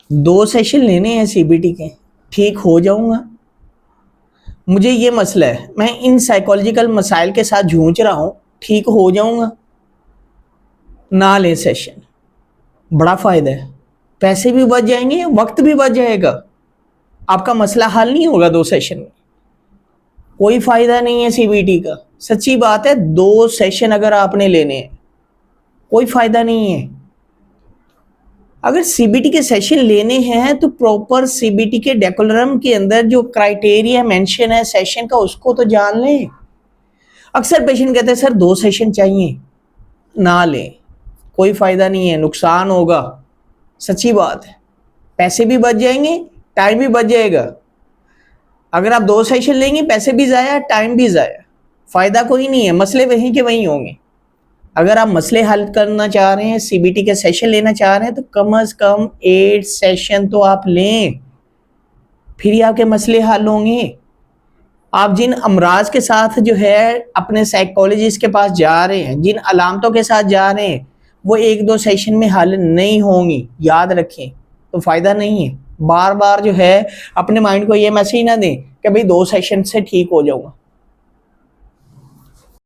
2 session लेने हैं CBT के, ठीक हो जाऊंगा। मुझे ये मसला है, मैं इन साइकोलॉजिकल मसाइल के साथ जूझ रहा हूं, ठीक हो जाऊंगा। ना ले सेशन, बड़ा फायदा है, पैसे भी बच जाएंगे, वक्त भी बच जाएगा, आपका मसला हल नहीं होगा 2 सेशन में। कोई फायदा नहीं है सीबीटी का, सच्ची बात है। 2 सेशन अगर आपने लेने हैं, कोई फायदा नहीं है। अगर सीबीटी के सेशन लेने हैं तो प्रॉपर सीबीटी के डेकोलरम के अंदर जो क्राइटेरिया मेंशन है सेशन का, उसको तो जान लें। अक्सर पेशेंट कहते हैं सर 2 सेशन चाहिए, ना लें, कोई फायदा नहीं है, नुकसान होगा। सच्ची बात है, पैसे भी बच जाएंगे, टाइम भी बच जाएगा। अगर आप 2 सेशन लेंगे, पैसे भी जाया, टाइम भी जाया, फायदा कोई नहीं है, मसले वहीं के वहीं होंगे। अगर आप मसले हल करना चाह रहे हैं, सीबीटी के सेशन लेना चाह रहे हैं, तो कम से कम 8 सेशन तो आप लें, फिर ही आपके मसले हल होंगे। आप जिन अमराज के साथ जो है अपने साइकोलॉजिस्ट के पास जा रहे हैं, जिन अलामतों के साथ जा रहे हैं, वो 1-2 सेशन में हल नहीं होंगी, याद रखें। तो फ़ायदा नहीं है। बार बार जो है अपने माइंड को ये मैसेज ना दें कि भाई 2 सेशन से ठीक हो जाऊंगा।